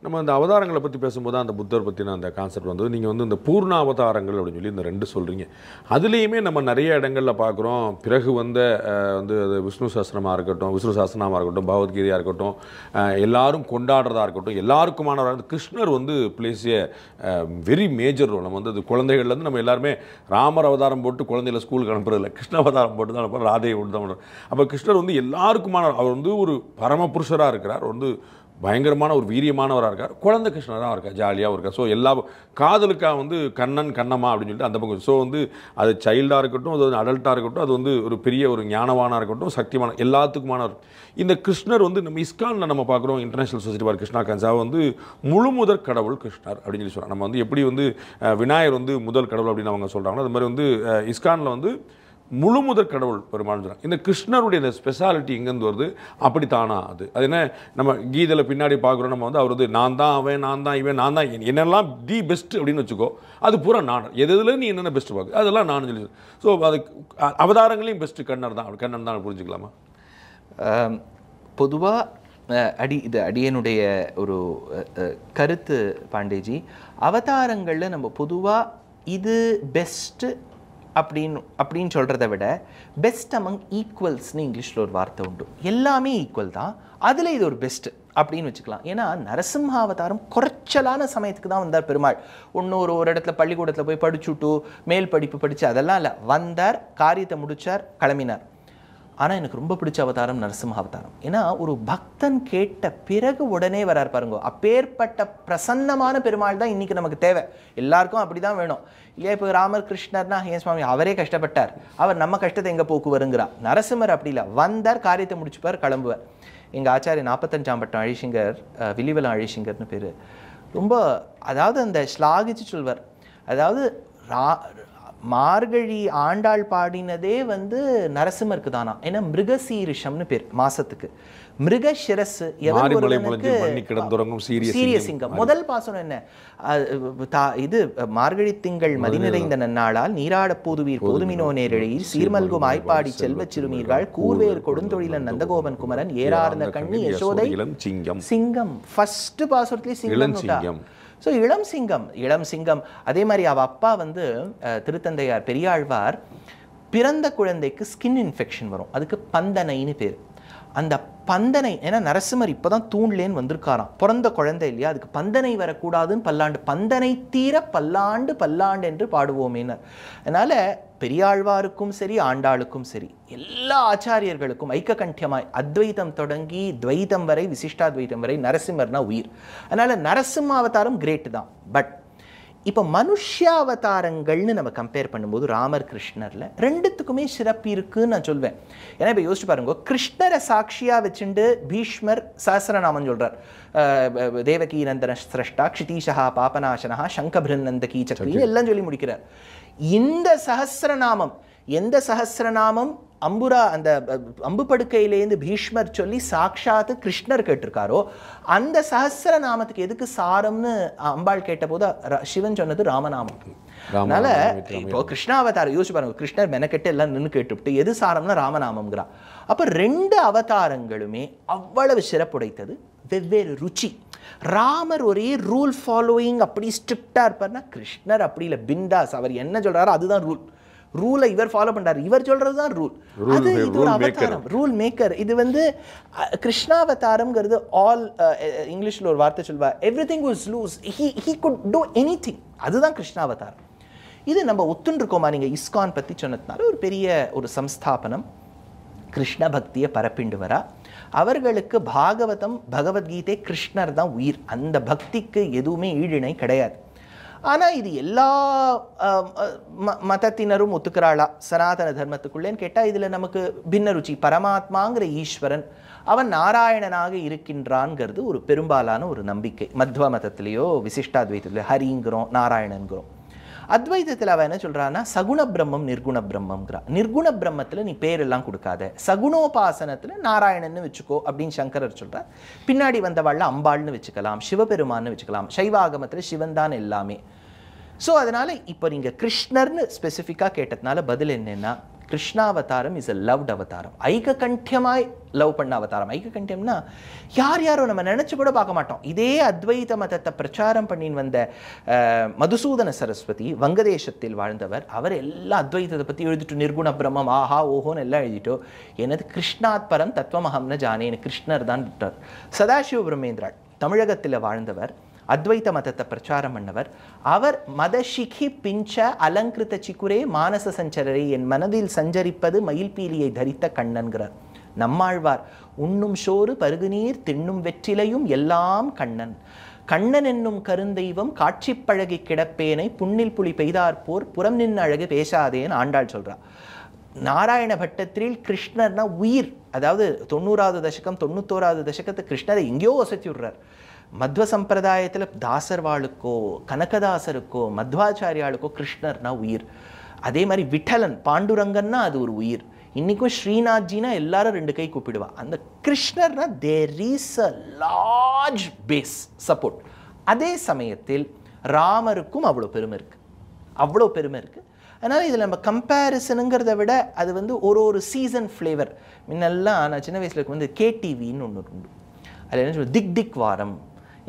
நம்ம அந்த அவதாரங்களை பற்றி பேசும்போது அந்த புத்தர் பற்றின அந்த கான்செப்ட் வந்து நீங்கள் வந்து இந்த பூர்ண அவதாரங்கள் அப்படின்னு சொல்லி இந்த 2 சொல்கிறீங்க. அதுலேயுமே நம்ம நிறைய இடங்களில் பார்க்குறோம். பிறகு வந்து அது விஷ்ணு சஹஸ்ரநாமமாக இருக்கட்டும், விஷ்ணு சஹஸ்ரநாமமாக இருக்கட்டும், பகவத்கீதையாக இருக்கட்டும், எல்லாரும் கொண்டாடுறதா இருக்கட்டும், எல்லாருக்குமானவராக கிருஷ்ணர் வந்து பிளேஸ் ஏ வெரி மேஜர் ரோல். நம்ம வந்து அது குழந்தைகள்லேருந்து நம்ம எல்லாருமே ராமர் அவதாரம் போட்டு குழந்தைகளை ஸ்கூலுக்கு அனுப்புறதில்ல, கிருஷ்ண அவதாரம் போட்டு தான் அனுப்புகிறோம், ராதையை போட்டு தான் பண்ணுறோம். அப்போ கிருஷ்ணர் வந்து எல்லாருக்குமானவர். அவர் வந்து ஒரு பரமபுருஷராக இருக்கிறார், வந்து பயங்கரமான ஒரு வீரியமானவராக இருக்கார், குழந்தை கிருஷ்ணராக இருக்கார், ஜாலியாக இருக்கார். ஸோ எல்லா காதலுக்காக வந்து கண்ணன் கண்ணம்மா அப்படின்னு சொல்லிட்டு அந்த பக்கம். ஸோ வந்து அது சைல்டாக இருக்கட்டும், அது வந்து அடல்ட்டாக இருக்கட்டும், அது வந்து ஒரு பெரிய ஒரு ஞானவானாக இருக்கட்டும், சக்திமான எல்லாத்துக்குமானவர். இந்த கிருஷ்ணர் வந்து நம்ம இஸ்கானில் நம்ம பார்க்குறோம், இன்டர்நேஷனல் சொசைட்டி ஃபார் கிருஷ்ணா கன்சா வந்து முழு முதற் கடவுள் கிருஷ்ணர் அப்படின்னு சொல்லி சொல்கிறாங்க. நம்ம வந்து எப்படி வந்து விநாயகர் வந்து முதல் கடவுள் அப்படின்னு அவங்க சொல்கிறாங்களோ, அது மாதிரி வந்து இஸ்கானில் வந்து முழு முதற் கடவுள் பெருமாள்னு சொல்கிறாங்க. இந்த கிருஷ்ணருடைய இந்த ஸ்பெஷாலிட்டி எங்கேருந்து வருது? அப்படித்தானா அது என்ன நம்ம கீதையில் பின்னாடி பார்க்குறோம், நம்ம வந்து அவர் வந்து நான் தான் அவன், நான் தான் இவன், நான் தான் என்னெல்லாம் தி பெஸ்ட் அப்படின்னு வச்சுக்கோ, அது பூரா நான். எதில் நீ என்னென்ன பெஸ்ட் பார்க்கு அதெல்லாம் நான் சொல்லி. ஸோ அது அவதாரங்களையும் பெஸ்ட்டு கண்ணன் தான் புரிஞ்சுக்கலாமா? பொதுவாக இது அடியனுடைய ஒரு கருத்து பாண்டேஜி. அவதாரங்களில் நம்ம பொதுவாக இது பெஸ்ட்டு அப்படின்னு சொல்கிறத விட பெஸ்ட் அமங் ஈக்குவல்ஸ்னு இங்கிலீஷில் ஒரு வார்த்தை உண்டு. எல்லாமே ஈக்குவல் தான், அதில் இது ஒரு பெஸ்ட்டு அப்படின்னு வச்சுக்கலாம். ஏன்னா நரசிம்ஹாவதாரம் குறைச்சலான சமயத்துக்கு தான் வந்தார் பெருமாள். ஒரு இடத்துல பள்ளிக்கூடத்தில் போய் படிச்சுட்டு மேல் படிப்பு படித்து அதெல்லாம் இல்லை, வந்தார், காரியத்தை முடித்தார், கிளம்பினார். ஆனால் எனக்கு ரொம்ப பிடிச்ச அவதாரம் நரசிம்ம அவதாரம். ஏன்னா ஒரு பக்தன் கேட்ட பிறகு உடனே வரார் பாருங்க. அப்பேற்பட்ட பிரசன்னமான பெருமாள் தான் இன்றைக்கி நமக்கு தேவை. எல்லாருக்கும் அப்படி தான் வேணும் இல்லையா? இப்போ ராமர் கிருஷ்ணர்னா ஏன் சுவாமி அவரே கஷ்டப்பட்டார், அவர் நம்ம கஷ்டத்தை எங்கே போக்குவருங்கிறா. நரசிம்மர் அப்படி இல்லை, வந்தார், காரியத்தை முடிச்சுப்பார், கிளம்புவார். எங்கள் ஆச்சாரிய 45ஆம் பட்டம் அழிசிங்கர், வில்லிவலம் அழிசிங்கர்னு பேர், ரொம்ப அதாவது அந்த ஸ்லாகிச்சு சொல்வார். அதாவது மார்கழி ஆண்டாள் பாடினதே வந்து நரசிம்மருக்கு தானா. ஏன்னா மிருகசீரிஷம்னு பேர் மாசத்துக்கு. மிருகசிரசு சீரிய சிங்கம். முதல் பாசனம் என்ன? இது மார்கழி திங்கள் மதி நிறைந்த நன்னாளால் நீராட போதுவீர் போதுமினோ நேரழியில் சீர்மல்கும் ஆய்ப்பாடி செல்வ சிறுமீர்கள் கூர்வேர் கொடுந்தொழிலன் நந்தகோபன் குமரன் ஏறார்ந்த கண்ணி யசோதை சிங்கம். ஃபர்ஸ்ட் பாசனத்திலே சிங்கம். ஸோ இளம் சிங்கம். அதே மாதிரி அவள் அப்பா வந்து திருத்தந்தையார் பெரியாழ்வார் பிறந்த குழந்தைக்கு ஸ்கின் இன்ஃபெக்ஷன் வரும், அதுக்கு பந்தனைன்னு பேர். அந்த பந்தனை, ஏன்னா நரசிம்மர் இப்போ தான் தூண்லேன்னு வந்திருக்காராம், பிறந்த குழந்தை இல்லையா, அதுக்கு பந்தனை வரக்கூடாதுன்னு பல்லாண்டு, பந்தனை தீர பல்லாண்டு பல்லாண்டு என்று பாடுவோமேனர். அதனால் பெரியாழ்வாருக்கும் சரி ஆண்டாளுக்கும் சரி எல்லா ஆச்சாரியர்களுக்கும் ஐக்ககண்டியமாய் அத்வைதம் தொடங்கி துவைதம் வரை விசிஷ்டாத்வைதம் வரை நரசிம்மர்னா உயிர். அதனால் நரசிம்ம அவதாரம் கிரேட் தான். பட் இப்போ மனுஷாவதாரங்கள்னு நம்ம கம்பேர் பண்ணும்போது ராமர் கிருஷ்ணரில் ரெண்டுத்துக்குமே சிறப்பு இருக்குன்னு நான் சொல்வேன். ஏன்னா இப்போ யோசிச்சு பாருங்க, கிருஷ்ணரை சாட்சியாக வச்சுட்டு பீஷ்மர் சஹஸ்ரநாமம் சொல்கிறார். தேவகீ நந்தன சிரஷ்டா க்ஷிதீஷா பாபநாசனா சங்கபிருநந்த கீச்சக்ரி எல்லாம் சொல்லி முடிக்கிறார். இந்த சஹஸ்ரநாமம், எந்த சஹஸ்ரநாமம் அம்புரா அந்த அம்பு படுக்கையிலேருந்து பீஷ்மர் சொல்லி சாட்சாத்து கிருஷ்ணர் கேட்டிருக்காரோ அந்த சஹஸ்ரநாமத்துக்கு எதுக்கு சாரம்னு அம்பாள் கேட்டபோது சிவன் சொன்னது ராமநாமம். அதனால இப்போ கிருஷ்ணாவதாரம் யோசிச்சு பாருங்க, கிருஷ்ணர் மெனக்கெட்டு எல்லாம் நின்று கேட்டுவிட்டு எது சாரம்னா ராமநாமம்ங்கிறா. அப்போ 2 அவதாரங்களுமே அவ்வளவு சிறப்புடைத்தது, வெவ்வேறு ருச்சி. ராமர் ஒரே ரூல் ஃபாலோயிங் அப்படி ஸ்ட்ரிக்டாக இருப்பார்னா கிருஷ்ணர் அப்படி இல்லை, பிந்தாஸ். அவர் என்ன சொல்கிறாரோ அதுதான் ரூல். ரூலை இவர் ஃபாலோ பண்ணுறாரு, இவர் சொல்கிறது தான் ரூல். அது இது ஒரு அவதாரம், ரூல் மேக்கர். இது வந்து கிருஷ்ணாவதாரம்ங்கிறது ஆல் இங்கிலீஷில் ஒரு வார்த்தை சொல்வா, everything was loose, he could do anything. அதுதான் கிருஷ்ணாவதாரம். இது நம்ம ஒத்துருக்கோமா? நீங்கள் இஸ்கான் பற்றி சொன்னதுனால ஒரு பெரிய ஒரு சம்ஸ்தாபனம் கிருஷ்ண பக்தியை பரப்பிண்டு வரா. அவர்களுக்கு பாகவதம் பகவத்கீதை கிருஷ்ணர் தான் உயிர். அந்த பக்திக்கு எதுவுமே ஈடிணை கிடையாது. ஆனால் இது எல்லா மதத்தினரும் ஒத்துக்கிறாளா சனாதன தர்மத்துக்குள்ளேன்னு கேட்டால் இதில் நமக்கு பின்ன ருச்சி. பரமாத்மாங்கிற ஈஸ்வரன் அவன் நாராயணனாக இருக்கின்றான்ங்கிறது ஒரு பெரும்பாலான ஒரு நம்பிக்கை. மத்வ மதத்திலேயோ விசிஷ்டாத்வைத்திலேயோ ஹரிங்கிறோம், நாராயணன்கிறோம். அத்வைதத்தில் அவன் என்ன சொல்கிறான்னா சகுண பிரம்மம் நிர்குண பிரம்மங்கிறா. நிர்குண பிரம்மத்தில் நீ பேரெல்லாம் கொடுக்காத, சகுணோபாசனத்தில் நாராயணன்னு வச்சுக்கோ அப்படின்னு சங்கரர் சொல்கிறார். பின்னாடி வந்தவாழ்ல அம்பாள்னு வச்சுக்கலாம், சிவபெருமான்னு வச்சுக்கலாம். சைவாகமத்தில் சிவன் தான் எல்லாமே. ஸோ அதனால் இப்போ நீங்கள் கிருஷ்ணர்னு ஸ்பெசிஃபிக்காக கேட்டதுனால பதில் என்னென்னா, கிருஷ்ணாவதாரம் இஸ் அ லவ்ட் அவதாரம். ஐககண்டியமாய் லவ் பண்ண அவதாரம். ஐககண்டியம்னா யார் யாரோ நம்ம நினைச்சு கூட பார்க்க மாட்டோம். இதே அத்வைத மதத்தை பிரச்சாரம் பண்ணின்னு வந்த மதுசூதன சரஸ்வதி வங்கதேசத்தில் வாழ்ந்தவர். அவர் எல்லா அத்வைதத்தை பற்றி எழுதிட்டு நிர்குண பிரம்மம் ஆஹா ஓஹோன்னு எல்லாம் எழுதிட்டோ எனது கிருஷ்ணாத் பரம் தத்துவமஹம்னு ஜானேன்னு கிருஷ்ணர் தான் விட்டார். சதாசிவ பிரம்மேந்திராள் தமிழகத்தில் வாழ்ந்தவர், அத்வைத மதத்தை பிரச்சாரம் பண்ணவர். அவர் மதஷிகி பிஞ்ச அலங்கிருத்த சிக்குரே மானச சஞ்சரரே, என் மனதில் சஞ்சரிப்பது மயில்பீலியை தரித்த கண்ணன்கிறார். நம்மாழ்வார் உண்ணும் சோறு பருகுநீர் தின்னும் வெற்றிலையும் எல்லாம் கண்ணன். கண்ணன் என்னும் கருந்தெய்வம் காட்சி பழகி கிடப்பேனை புண்ணில் புலி பெய்தார்போர் புறம் நின்று அழகு பேசாதேன்னு ஆண்டாள் சொல்றா. நாராயண பட்டத்தில் கிருஷ்ணர்னா உயிர். அதாவது 90வது தசகம் 91வது தசகத்தை கிருஷ்ணரை எங்கேயோ வசதி விடுறார். மத்வ சம்பிரதாயத்தில் தாசர்வாளுக்கோ கனகதாசருக்கோ மத்வாச்சாரியாளுக்கோ கிருஷ்ணர்னா உயிர். அதே மாதிரி விட்டலன் பாண்டுரங்கன்னா அது ஒரு உயிர். இன்னைக்கும் ஸ்ரீநாத்ஜினா எல்லாரும் 2 கை கூப்பிடுவா. அந்த கிருஷ்ணர்னா there is a large base support. அதே சமயத்தில் ராமருக்கும் அவ்வளோ பெருமை இருக்கு, அவ்வளோ பெருமை இருக்கு. அதனால் இதில் நம்ம கம்பேரிசனுங்கிறத விட அது வந்து ஒரு சீசன் ஃப்ளேவர். முன்னெல்லாம் நான் சின்ன வயசில் இருக்கும் வந்து கேடிவின்னு ஒன்று உண்டு. அதில் என்ன சொல்லுவோம், திக் திக் வாரம்.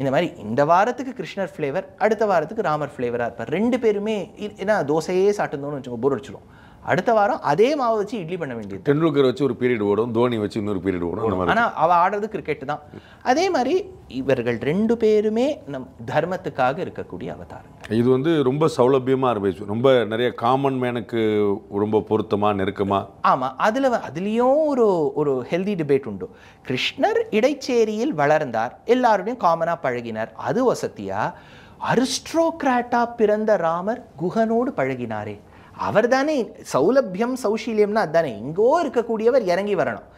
இந்த மாதிரி இந்த வாரத்துக்கு கிருஷ்ணர் ஃப்ளேவர், அடுத்த வாரத்துக்கு ராமர் ஃப்ளேவராக இருப்பார். 2 பேருமே ஏன்னா தோசையே சாப்பிட்டுருந்தோன்னு வச்சுக்கோங்க, போர் அடிச்சிடும். அடுத்த வாரம் அதே மாவை வச்சு இட்லி பண்ண வேண்டியது. டெண்டுல்கர் வச்சு ஒரு பீரியட் ஓடும், தோனி வச்சு இன்னொரு பீரியட் ஓடும். ஆனால் அவள் ஆடுறது கிரிக்கெட் தான். அதே மாதிரி இவர்கள் 2 பேருமே நம் தர்மத்துக்காக இருக்கக்கூடிய அவதாரம். இது வந்து ரொம்ப சௌலபியமாக இருந்துச்சு, ரொம்ப நிறைய காமன் மேனுக்கு ரொம்ப பொருத்தமாக நெருக்கமாக. ஆமாம், அதுலேயும் ஒரு ஹெல்தி டிபேட் உண்டு. கிருஷ்ணர் இடைச்சேரியில் வளர்ந்தார், எல்லாருடையும் காமனாக பழகினார், அது வசதியா? அரிஸ்ட்ரோக்ராட்டா பிறந்த ராமர் குஹனோடு பழகினாரே, அவர் தானே சௌலபியம் சௌஷீல்யம்னா அதுதானே. எங்கோ இருக்கக்கூடியவர் இறங்கி வரணும்.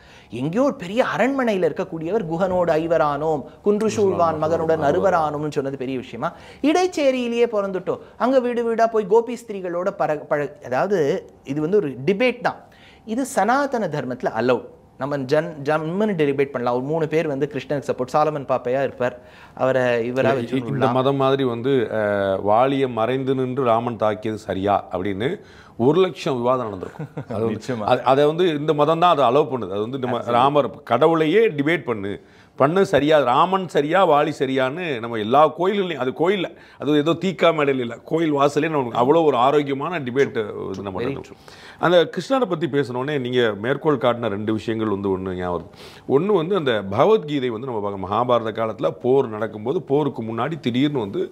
எங்கேயோ ஒரு பெரிய அரண்மனையில் இருக்கக்கூடியவர் குஹனோடு ஐவரானோம் குன்று சூழ்வான் மகனுடன் அறுவரானோம்னு சொன்னது பெரிய விஷயமா? இடைச்சேரியிலேயே பிறந்துட்டோம், அங்கே வீடு வீடாக போய் கோபி ஸ்திரீகளோட அதாவது இது வந்து ஒரு டிபேட் தான். இது சனாதன தர்மத்தில் அலௌட். நம்ம ஜம்முன்னு டெலிபேட் பண்ணலாம். ஒரு 3 பேர் வந்து கிருஷ்ணனுக்கு சப்போர்ட், சாலமன் பாப்பையா இருப்பார், அவரை இவராக வச்சு இந்த மதம் மாதிரி வந்து வாலியை மறைந்து நின்று ராமன் தாக்கியது சரியா அப்படின்னு 1,00,000 விவாதம் நடந்திருக்கும். அதை வந்து இந்த மதம் தான் அதை அலோவ் பண்ணுது. அது வந்து நம்ம ராமர் கடவுளையே டிபேட் பண்ணு சரியா, ராமன் சரியா வாலி சரியான்னு நம்ம எல்லா கோயில்களையும், அது கோயிலில் அது ஏதோ தீக்கா மேடையில் இல்லை, கோயில் வாசலே நமக்கு அவ்வளோ ஒரு ஆரோக்கியமான டிபேட் இது நம்ம நடந்துச்சு. அந்த கிருஷ்ணரை பற்றி பேசினோடனே நீங்கள் மேற்கோள் காட்டின 2 விஷயங்கள் வந்து ஒன்று ஞாபகம். ஒன்று வந்து அந்த பகவத்கீதை வந்து நம்ம பார்க்க, மகாபாரத காலத்தில் போர் நடக்கும்போது போருக்கு முன்னாடி திடீர்னு வந்து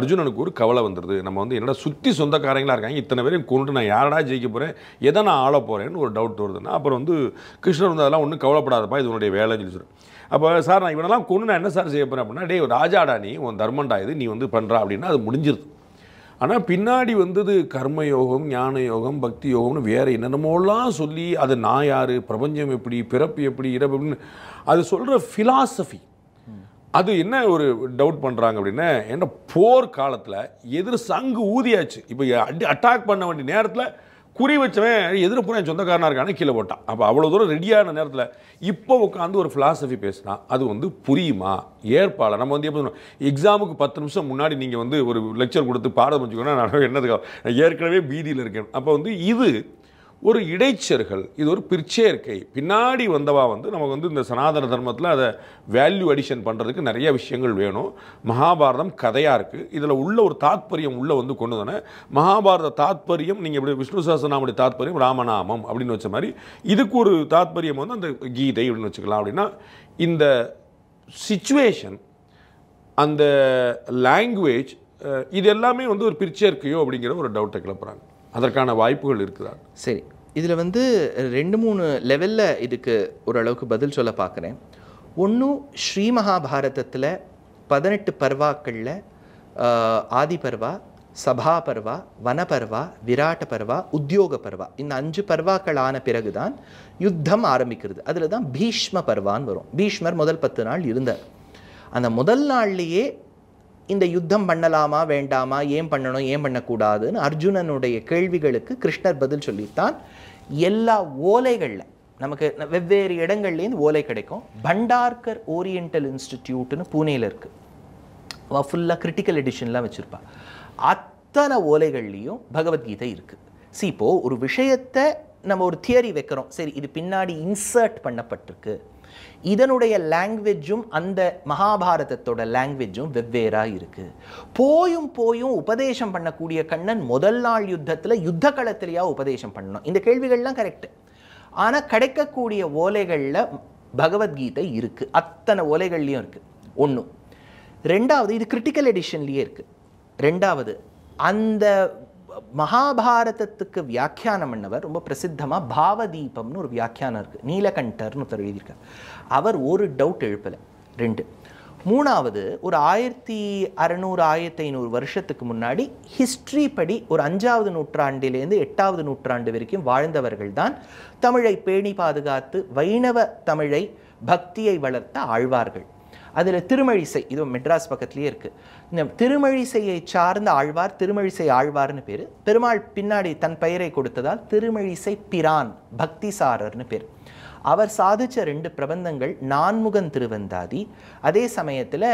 அர்ஜுனனுக்கு ஒரு கவலை வந்துடுது. நம்ம வந்து என்னடா சுற்றி சொந்தக்காரங்களாக இருக்காங்க, இத்தனை பேரையும் கொண்டு நான் யாரடா ஜெயிக்க போகிறேன், எதை நான் ஆள போகிறேன்னு ஒரு டவுட் வருதுன்னா, அப்புறம் வந்து கிருஷ்ணர் வந்து அதெல்லாம் ஒன்றும் கவலைப்படாதப்பா, இது உன்னுடைய வேலைன்னு சொல்லி சொல்கிறேன். அப்போ சார் நான் இவனெல்லாம் கொண்டு நான் என்ன சார் செய்ய போகிறேன் அப்படின்னா, டே ராஜாடா நீ உன் தர்மண்டா இது, நீ வந்து பண்ணுறா அப்படின்னா அது முடிஞ்சிருது. ஆனால் பின்னாடி வந்தது கர்மயோகம், ஞான யோகம், பக்தி யோகம்னு வேறு என்னென்னமோலாம் சொல்லி அது நான் யார், பிரபஞ்சம் எப்படி, பிறப்பு எப்படி, இறப்பு எப்படின்னு அது சொல்கிற ஃபிலாசபி. அது என்ன ஒரு டவுட் பண்ணுறாங்க அப்படின்னா, என்ன போர் காலத்தில் எதிர் சங்கு ஊதியாச்சு, இப்போ அட்டாக் பண்ண வேண்டிய நேரத்தில் குறி வச்சவன் எதிர்ப்புற என் சொந்தக்காரனாக இருக்கானே கீழே போட்டான். அப்போ அவ்வளோ தூரம் ரெடியான நேரத்தில் இப்போ உட்காந்து ஒரு ஃபிலாசபி பேசினா அது வந்து புரியுமா, ஏற்பாள நம்ம வந்து எப்போ எக்ஸாமுக்கு 10 நிமிஷம் முன்னாடி நீங்கள் வந்து ஒரு லெக்சர் கொடுத்து பாடம் வச்சுக்கோன்னா நான் என்னதுக்காக ஏற்கனவே பீதியில் இருக்கேன். அப்போ வந்து இது ஒரு இடைச்சர்கள், இது ஒரு பிற்சேர்க்கை. பின்னாடி வந்தவா வந்து நமக்கு வந்து இந்த சனாதன தர்மத்தில் அதை வேல்யூ அடிஷன் பண்ணுறதுக்கு நிறைய விஷயங்கள் வேணும். மகாபாரதம் கதையாக இருக்குது, இதில் உள்ள ஒரு தாத்பரியம் உள்ளே வந்து கொண்டு தானே. மகாபாரத தாத்பரியம் நீங்கள் இப்படி விஷ்ணு சஹஸ்ரநாமனுடைய தாத்பரியம் ராமநாமம் அப்படின்னு வச்ச மாதிரி இதுக்கு ஒரு தாத்பரியம் வந்து அந்த கீதை அப்படின்னு வச்சுக்கலாம். அப்படின்னா இந்த சிச்சுவேஷன், அந்த லாங்குவேஜ், இது எல்லாமே வந்து ஒரு பிற்சேர்க்கையோ அப்படிங்கிற ஒரு டவுட்டை கிளப்புறாங்க. அதற்கான வாய்ப்புகள் இருக்குதா? சரி, இதில் வந்து 2-3 லெவலில் இதுக்கு ஓரளவுக்கு பதில் சொல்ல பார்க்குறேன். ஒன்றும் ஸ்ரீ மகாபாரதத்தில் 18 பர்வாக்களில் ஆதி பர்வா, சபா பர்வா, வனபர்வா, விராட்ட பர்வா, உத்தியோக பர்வா, இந்த 5 பர்வாக்கள் ஆன பிறகு தான் யுத்தம் ஆரம்பிக்கிறது. அதில் தான் பீஷ்ம பர்வான்னு வரும். பீஷ்மர் முதல் 10 நாள் இருந்தார். அந்த முதல் நாள்லேயே இந்த யுத்தம் பண்ணலாமா வேண்டாமா, ஏன் பண்ணணும் ஏன் பண்ணக்கூடாதுன்னு அர்ஜுனனுடைய கேள்விகளுக்கு கிருஷ்ணர் பதில் சொல்லித்தான். எல்லா ஓலைகளில் நமக்கு வெவ்வேறு இடங்கள்லேருந்து ஓலை கிடைக்கும். பண்டார்கர் ஓரியண்டல் இன்ஸ்டிடியூட்னு பூனேயில் இருக்குது, ஃபுல்லாக கிரிட்டிக்கல் எடிஷன்லாம் வச்சுருப்பா. அத்தனை ஓலைகள்லேயும் பகவத்கீதை இருக்குது. இப்போது ஒரு விஷயத்தை நம்ம ஒரு தியரி வைக்கிறோம், சரி இது பின்னாடி இன்சர்ட் பண்ணப்பட்டிருக்கு, இதனுடைய லாங்குவேஜும் அந்த மகாபாரதத்தோட லாங்குவேஜும் வெவ்வேறாக இருக்குது. போயும் உபதேசம் பண்ணக்கூடிய கண்ணன் முதல் நாள் யுத்தத்தில் யுத்த களத்திலேயா உபதேசம் பண்ணணும்? இந்த கேள்விகள்லாம் கரெக்டு. ஆனால் கிடைக்கக்கூடிய ஓலைகளில் பகவத்கீதை இருக்குது, அத்தனை ஓலைகள்லையும் இருக்குது. ஒன்று. ரெண்டாவது, இது கிரிட்டிக்கல் எடிஷன்லேயே இருக்குது. ரெண்டாவது, அந்த மகாபாரதத்துக்கு வியாக்கியானம் பண்ணவர் ரொம்ப பிரசித்தமாக பாவதீபம்னு ஒரு வியாக்கியானம் இருக்குது, நீலகண்டர்னு ஒருத்தர் எழுதியிருக்கார். அவர் ஒரு டவுட் எழுப்பலை. 2. மூணாவது, ஒரு 1600 1500 வருஷத்துக்கு முன்னாடி ஹிஸ்ட்ரி படி ஒரு 5வது நூற்றாண்டிலேருந்து 8வது நூற்றாண்டு வரைக்கும் வாழ்ந்தவர்கள் தான் தமிழை பேணி பாதுகாத்து வைணவ தமிழை பக்தியை வளர்த்த ஆழ்வார்கள். அதில் திருமழிசை, இது மெட்ராஸ் பக்கத்துலேயே இருக்குது. இந்த திருமழிசையை சார்ந்த ஆழ்வார் திருமழிசை ஆழ்வார்னு பேர். பெருமாள் பின்னாடி தன் பெயரை கொடுத்ததால் திருமழிசை பிரான் பக்திசாரர்னு பேர். அவர் சாதித்த 2 பிரபந்தங்கள் நான்முகன் திருவந்தாதி, அதே சமயத்தில்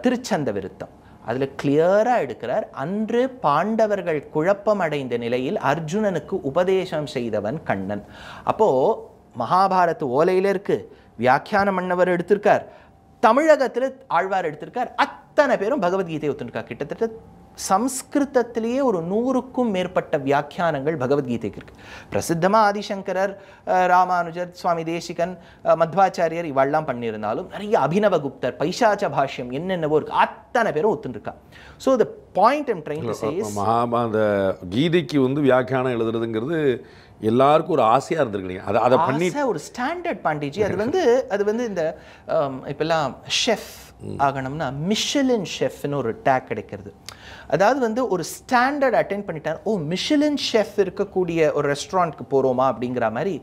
திருச்சந்த விருத்தம். அதில் கிளியராக எடுக்கிறார், அன்று பாண்டவர்கள் குழப்பம் அடைந்த நிலையில் அர்ஜுனனுக்கு உபதேசம் செய்தவன் கண்ணன். அப்போது மகாபாரத ஓலையில் இருக்குது, வியாக்கியானம் பண்ணவர் எடுத்திருக்கார், தமிழகத்தில் ஆழ்வார் எடுத்திருக்கார், அத்தனை பேரும் பகவத்கீதையை ஒத்துருக்கார். கிட்டத்தட்ட சம்ஸ்கிருதத்திலேயே ஒரு 100க்கும் மேற்பட்ட வியாக்கியானங்கள் பகவத்கீதைக்கு இருக்கு. பிரசித்தமாக ஆதிசங்கரர், ராமானுஜர், சுவாமி தேசிகன், மத்வாச்சாரியர் இவெல்லாம் பண்ணியிருந்தாலும் நிறைய அபினவகுப்தர், பைசாச்ச பாஷ்யம் என்னென்னவோ இருக்கு, அத்தனை பேரும் ஒத்துருக்கா. So the point I'm trying to say is, அந்த கீதைக்கு வந்து வியாக்கியானம் எழுதுறதுங்கிறது எல்லாருக்கும் ஒரு ஆசையாக இருந்திருக்கு. அதை பண்ணி ஒரு ஸ்டாண்டர்ட் பாண்டிஜி. அது வந்து இந்த இப்பெல்லாம் ஷெஃப் ஆகணும்னா மிஷலின் ஷெஃப்னு ஒரு டேக் கிடைக்கிறது. அதாவது வந்து ஒரு ஸ்டாண்டர்ட் அட்டென்ட் பண்ணிட்டார், ஓ மிஷலின் ஷெஃப் இருக்கக்கூடிய ஒரு ரெஸ்டாரண்ட்க்கு போகிறோமா அப்படிங்கிற மாதிரி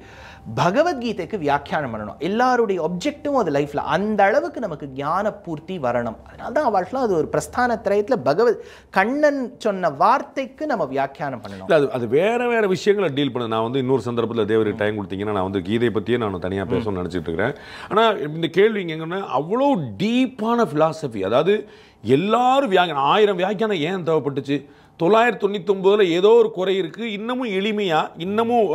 பகவத்கீதைக்கு வியாக்கியானம் பண்ணணும். எல்லாருடைய ஒப்ஜெக்டிவும் அது லைஃப்பில் அந்த அளவுக்கு நமக்கு ஞான பூர்த்தி வரணும். அதனால தான் அவள்லாம் அது ஒரு பிரஸ்தான திரயத்தில் கண்ணன் சொன்ன வார்த்தைக்கு நம்ம வியாக்கியானம் பண்ணணும். இல்லை, அது வேறு விஷயங்களை டீல் பண்ண. நான் வந்து இன்னொரு சந்தர்ப்பத்தில் தேவருக்கு டைம் கொடுத்தீங்கன்னா நான் வந்து கீதை பற்றியே நான் தனியாக பேசணும்னு நினச்சிட்டு இருக்கிறேன். ஆனால் இந்த கேள்வி எங்கன்னா அவ்வளோ டீப்பான ஃபிலாசபி, அதாவது எல்லாரும் வியாக்கியானம் 1000 வியாக்கியானம் ஏன் தேவைப்பட்டுச்சு? 999 ஏதோ ஒரு குறை இருக்குது, இன்னமும் எளிமையாக இன்னமும்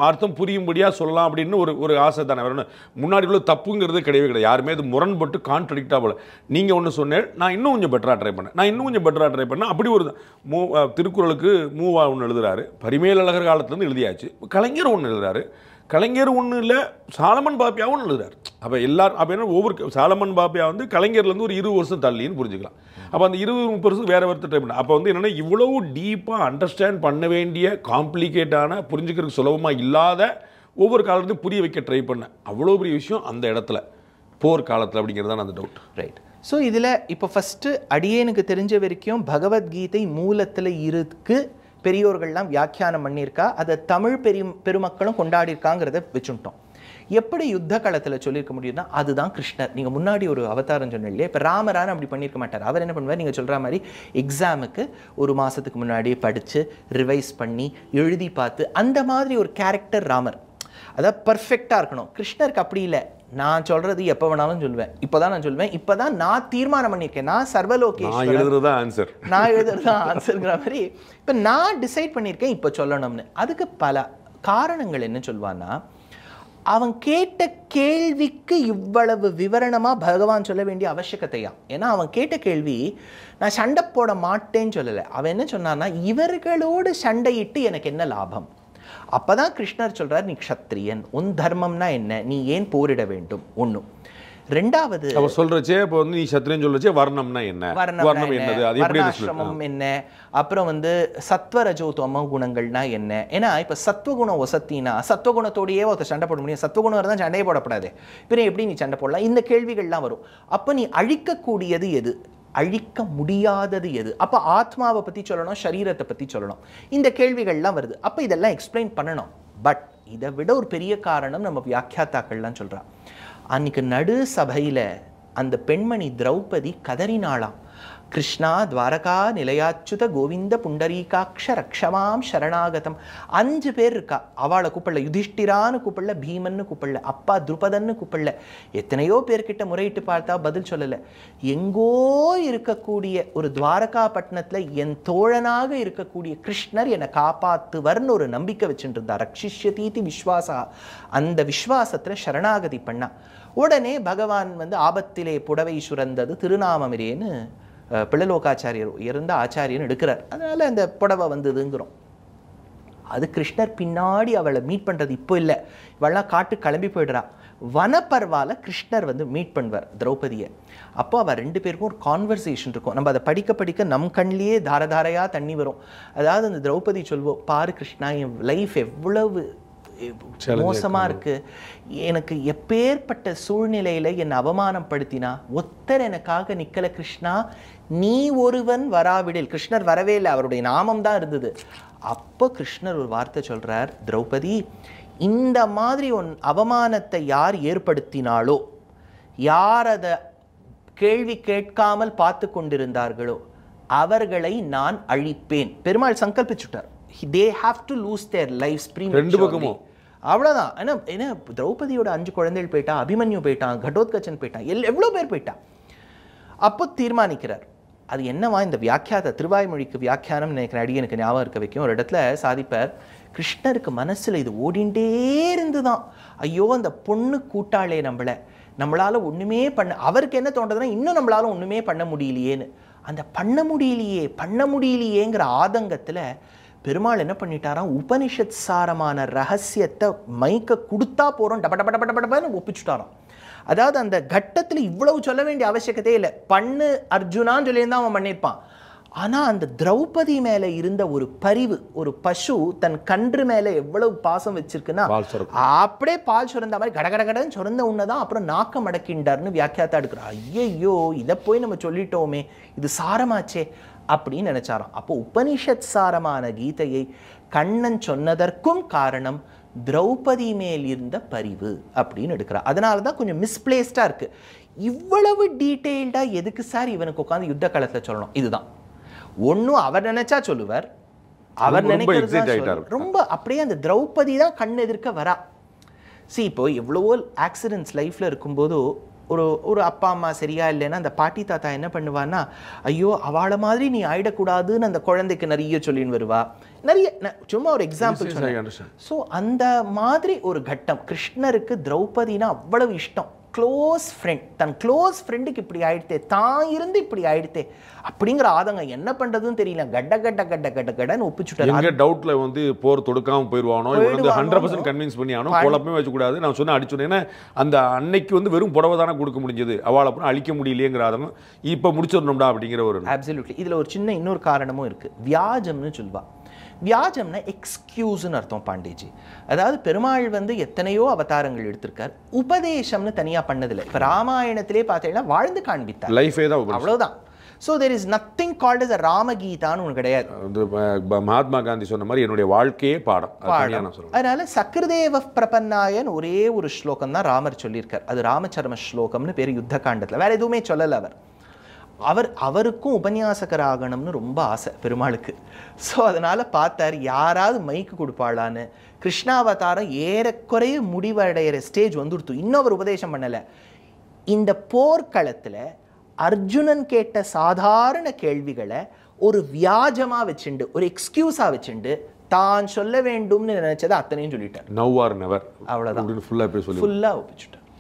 அர்த்தம் புரியும்படியாக சொல்லலாம் அப்படின்னு ஒரு ஆசை தானே. வேறு முன்னாடி உள்ள தப்புங்கிறது கிடையவே கிடையாது. யாருமே இது முரண்பட்டு கான்ட்ரடிக்டாக போல. நீங்கள் ஒன்று சொன்னேன், நான் இன்னும் கொஞ்சம் பெட்டராக ட்ரை பண்ணேன், அப்படி ஒரு திருக்குறளுக்கு மூவா ஒன்று எழுதுறாரு, பரிமேலழகர் காலத்துலேருந்து எழுதியாச்சு. கலைஞர் ஒன்று எழுதுறாரு, கலைஞர் ஒன்று இல்லை, சாலமன் பாப்பியாவும் ஒன்று எழுதுறாரு. அப்போ எல்லாரும் அப்போ என்ன, ஒவ்வொரு சாலமன் பாப்பியா வந்து கலைஞர்லேருந்து ஒரு 20 வருஷம் தள்ளின்னு புரிஞ்சுக்கலாம். அப்போ அந்த 20-30 வருஷம் வேறு ஒருத்தர் ட்ரை பண்ண. அப்போ வந்து என்னென்னா இவ்வளவு டீப்பாக அண்டர்ஸ்டாண்ட் பண்ண வேண்டிய காம்ப்ளிகேட்டான, புரிஞ்சுக்கிறதுக்கு சுலபமாக இல்லாத ஒவ்வொரு காலத்தையும் புரிய வைக்க ட்ரை பண்ணேன். அவ்வளோ பெரிய விஷயம் அந்த இடத்துல போர் காலத்தில் அப்படிங்கிறது தான் அந்த டவுட். ரைட். ஸோ இதில் இப்போ ஃபஸ்ட்டு அடியேனுக்கு தெரிஞ்ச வரைக்கும் பகவத்கீதை மூலத்தில் இருக்கு, பெரியோர்கள்லாம் வியாக்கியானம் பண்ணியிருக்கா, அதை தமிழ் பெருமக்களும் கொண்டாடியிருக்காங்கிறத வச்சுட்டோம். எப்படி யுத்த காலத்தில் சொல்லியிருக்க முடியும்னா அதுதான் கிருஷ்ணர். நீங்கள் முன்னாடி ஒரு அவதாரம் சொன்னீங்களே, இப்போ ராமரான அப்படி பண்ணியிருக்க மாட்டார். அவர் என்ன பண்ணுவார், நீங்கள் சொல்கிற மாதிரி எக்ஸாமுக்கு ஒரு மாதத்துக்கு முன்னாடியே படித்து ரிவைஸ் பண்ணி எழுதி பார்த்து அந்த மாதிரி ஒரு கேரக்டர் ராமர். அதாவது பர்ஃபெக்டாக இருக்கணும். கிருஷ்ணருக்கு அப்படி இல்லை. நான் சொல்கிறது எப்போ வேணாலும் சொல்லுவேன், இப்போ தான் நான் சொல்லுவேன், இப்போ தான் நான் தீர்மானம் பண்ணியிருக்கேன், நான் சர்வலோகேஸ்வரன், நான் எழுதுறது தான் ஆன்சருங்கிற மாதிரி இப்போ நான் டிசைட் பண்ணியிருக்கேன் இப்போ சொல்லணும்னு. அதுக்கு பல காரணங்கள் என்ன சொல்வான்னா, அவன் கேட்ட கேள்விக்கு இவ்வளவு விவரணமாக பகவான் சொல்ல வேண்டிய அவசியத்தையா. ஏன்னா அவன் கேட்ட கேள்வி நான் சண்டை போட மாட்டேன்னு சொல்லலை. அவன் என்ன சொன்னான்னா, இவர்களோடு சண்டையிட்டு எனக்கு என்ன லாபம். அப்பதான் கிருஷ்ணர் சொல்றார், நீ க்ஷத்ரியன், உன் தர்மம்னா என்ன, நீ ஏன் போரிட வேண்டும். ஒன்று. ரெண்டாவது அவர் சொல்றச்சே இப்போ வந்து நீ சத்திரியன் சொல்றச்சே வர்ணம்னா என்ன, வர்ணம் என்னது, அது எப்படி வர்ணாசிரமம் என்ன, அப்புறம் வந்து சத்வரஜோ தமோ குணங்கள்னா என்ன. ஏன்னா இப்போ சத்வகுணம் ஒசத்தினா சத்வகுணத்தோடையே ஒருத்தர் சண்டை போட முடியும், சத்வகுணம் இருந்தால் சண்டையே போடப்படாது, பின்ன எப்படி நீ சண்டை போடலாம், இந்த கேள்விகள்லாம் வரும். அப்போ நீ அழிக்கக்கூடியது எது, அழிக்க முடியாதது எது, அப்போ ஆத்மாவை பற்றி சொல்லணும், சரீரத்தை பற்றி சொல்லணும், இந்த கேள்விகள்லாம் வருது. அப்போ இதெல்லாம் எக்ஸ்பிளைன் பண்ணணும். பட் இதை விட ஒரு பெரிய காரணம் நம்ம வியாக்கியாத்தாக்கள்லாம் சொல்கிறான். அன்னைக்கு நடு சபையில் அந்த பெண்மணி திரௌபதி கதறினாளாம், கிருஷ்ணா துவாரகா நிலையாச்சுத கோவிந்த புண்டரீகாட்ச ரக்ஷமாம் சரணாகதம். 5 பேர் இருக்கா. அவளை கூப்பிடல, யுதிஷ்டிரான்னு கூப்பிடல, பீமன்னு கூப்பிடல, அப்பா துருபதன்னு கூப்பிடல. எத்தனையோ பேர்கிட்ட முறையிட்டு பார்த்தா பதில் சொல்லலை. எங்கோ இருக்கக்கூடிய ஒரு துவாரகா பட்டணத்தில் என் தோழனாக இருக்கக்கூடிய கிருஷ்ணர் என்னை காப்பாத்துவர்னு ஒரு நம்பிக்கை வச்சுட்டு இருந்தார். ரக்ஷிஷ்யதீதி விஸ்வாசா. அந்த விஸ்வாசத்தில் சரணாகதி பண்ணா. உடனே பகவான் ஆபத்திலே புடவை சுரந்தது திருநாமமிரேன்னு பிள்ளலோகாச்சாரியர் உயர்ந்த ஆச்சாரியன் எடுக்கிறார். அதனால அந்த புடவை வந்ததுங்கிறோம். அது கிருஷ்ணர் பின்னாடி அவளை மீட் பண்ணுறது இப்போ இல்லை. இவெல்லாம் காட்டு கிளம்பி போயிடுறா. வனப்பர்வால கிருஷ்ணர் மீட் பண்ணுவார் திரௌபதியை. அப்போ அவள் 2 பேருக்கும் ஒரு கான்வர்சேஷன் இருக்கும். நம்ம அதை படிக்க படிக்க நம் கண்ணிலேயே தாரதாரையாக தண்ணி வரும். அதாவது அந்த திரௌபதி சொல்வோம், பாரு கிருஷ்ணா, என் லைஃப் எவ்வளவு மோசமா இருக்கு. எனக்கு எப்பேற்பட்ட சூழ்நிலையில என்னை அவமானப்படுத்தினா ஒத்தர் எனக்காக நிக்கல கிருஷ்ணா, நீ ஒருவன் வராவிடில். கிருஷ்ணர் வரவே இல்லை, அவருடைய நாமம் தான் இருந்தது. அப்போ கிருஷ்ணர் ஒரு வார்த்தை சொல்றார், திரௌபதி, இந்த மாதிரி அவமானத்தை யார் ஏற்படுத்தினாலோ, யார் அதை கேள்வி கேட்காமல் பார்த்து கொண்டிருந்தார்களோ அவர்களை நான் அழிப்பேன். Perumal சங்கல்பிச்சுட்டார். they have to lose their lives prematurely. அவ்வளோதான். ஏன்னா திரௌபதியோட 5 குழந்தைகள் போயிட்டா, அபிமன்யு போயிட்டான், கடோத்கச்சன் போயிட்டான், எவ்வளோ பேர் போயிட்டான். அப்போ தீர்மானிக்கிறார். அது என்னவா இந்த வியாக்கியாத திருவாய்மொழிக்கு வியாக்கியானம் நினைக்கிற அடியனுக்கு ஞாபகம் இருக்க வைக்கும். ஒரு இடத்துல சாதிப்பார், கிருஷ்ணருக்கு மனசில் இது ஓடிண்டே இருந்துதான், ஐயோ அந்த பொண்ணு கூட்டாளே நம்மளால் ஒன்றுமே அவருக்கு என்ன தோன்றதுன்னா, இன்னும் நம்மளால் ஒன்றுமே பண்ண முடியலையேன்னு. அந்த பண்ண முடியலையேங்கிற ஆதங்கத்தில் பெருமாள் என்ன பண்ணிட்டாராம், உபனிஷத் சாரமான ரகசியத்தை மைக்க கொடுத்தா போகிறோம் டபடபடபடபடன்னு ஒப்பிச்சுட்டாராம். அதாவது அந்த கட்டத்தில் இவ்வளவு சொல்ல வேண்டிய அவசியக்கத்தே இல்லை. பண்ணு அர்ஜுனான்னு சொல்லியிருந்தா அவன் பண்ணியிருப்பான். ஆனால் அந்த திரௌபதி மேலே இருந்த ஒரு பரிவு, ஒரு பசு தன் கன்று மேலே எவ்வளவு பாசம் வச்சிருக்குன்னா, அப்படியே பால் சுரந்த மாதிரி கடகடகடன்னு சுரந்த உன்னதான் அப்புறம் நாக்க மடக்கின்றார்னு வியாக்கியாத்தா எடுக்கிறார். ஐயையோ, இதை போய் நம்ம சொல்லிட்டோமே, இது சாரமாச்சே அப்படின்னு நினைச்சாராம். அப்போ உபனிஷத் சாரமான கீதையை கண்ணன் சொன்னதற்கும் காரணம் திரௌபதி மேல் இருந்த பரிவு அப்படின்னு எடுக்கிறார். அதனால தான் கொஞ்சம் மிஸ்பிளேஸ்டா இருக்கு. இவ்வளவு டீட்டெயில்டா எதுக்கு சார் இவனுக்கு உட்காந்து யுத்த காலத்தில் சொல்லணும்? இதுதான் ஒன்றும் அவர் நினைச்சா சொல்லுவார், அவர் நினைக்கிறது ரொம்ப அப்படியே அந்த திரௌபதி தான் கண் எதிர்க்க வரா. இப்போ எவ்வளவோ ஆக்சிடென்ட்ஸ் லைஃப்ல இருக்கும்போது ஒரு அப்பா அம்மா சரியா இல்லைன்னா அந்த பாட்டி தாத்தா என்ன பண்ணுவான்னா, ஐயோ அவளை மாதிரி நீ ஆயிடக்கூடாதுன்னு அந்த குழந்தைக்கு நிறைய சொல்லின்னு வருவா. நிறைய சும்மா ஒரு எக்ஸாம்பிள் சொன்னேன். ஸோ அந்த மாதிரி ஒரு கட்டம் கிருஷ்ணருக்கு திரௌபதினா அவ்வளவு இஷ்டம். க்ளோஸ் ஃப்ரெண்ட், தன் க்ளோஸ் ஃப்ரெண்டுக்கு இப்படி ஆயிடுத்தே, தான் இருந்து இப்படி ஆயிடுத்தே அப்படிங்கிற ஆதங்கம் என்ன பண்றதுன்னு தெரியல. கட்டன்னு ஒப்பிச்சுட்டாரு. டவுட்ல போர் தொடுக்காம போயிடுவானோ, 100% கன்வின்ஸ் பண்ணி ஆனோ, குழப்பமே வச்சுக்கூடாது. நான் சொன்ன அடிச்சுனேன்னா அந்த அன்னைக்கு வெறும் புடவை தானே கொடுக்க முடிஞ்சது, அவளை அப்புறம் அழிக்க முடியலையேங்கிற ஆதங்கம் இப்போ முடிச்சிடணும்டா அப்படிங்கிற ஒரு. அப்சல்யூட்லி. இதுல ஒரு சின்ன இன்னொரு காரணமும் இருக்கு. வியாஜம்னு சொல்வா. வியாஜம்னா எக்ஸ்கியூஸ்ன்னு அர்த்தம் பாண்டேஜி. அதாவது பெருமாள் எத்தனையோ அவதாரங்கள் எடுத்திருக்கார், உபதேசம்னு தனியா பண்ணதில்லை. இப்ப ராமாயணத்திலே பார்த்தீங்கன்னா வாழ்ந்து காண்பித்தார், லைஃபே தான், அவ்வளவுதான். So there is nothing called as a ராமகீதான்னு ஒன்று கிடையாது. மகாத்மா காந்தி சொன்ன மாதிரி என்னுடைய வாழ்க்கையே பாடம். அதனால சக்ரதேவ பிரபன்னாயன் ஒரே ஒரு ஸ்லோகம் தான் ராமர் சொல்லியிருக்கார். அது ராமச்சரம ஸ்லோகம்னு பேர் யுத்த காண்டத்தில். வேற எதுவுமே சொல்லல அவருக்கும் உபன்யாசகராகணும்னு ரொம்ப ஆசை பெருமாளுக்கு. ஸோ அதனால பார்த்தார் யாராவது மைக்கு கொடுப்பாளான்னு. கிருஷ்ணாவதாரம் ஏறக்குறைய முடிவடைகிற ஸ்டேஜ் வந்துடுத்து. இன்னும் அவர் உபதேசம் பண்ணலை. இந்த போர்க்களத்தில் அர்ஜுனன் கேட்ட சாதாரண கேள்விகளை ஒரு வியாஜமா வச்சுண்டு, ஒரு எக்ஸ்கியூஸா வச்சுண்டு தான் சொல்ல வேண்டும்னு நினைச்சதை அத்தனையும் சொல்லிட்டார். நவ் ஆர் நெவர், அவ்வளவுதான். ஃபுல்லா ஒப்பிச்சுட்டார்.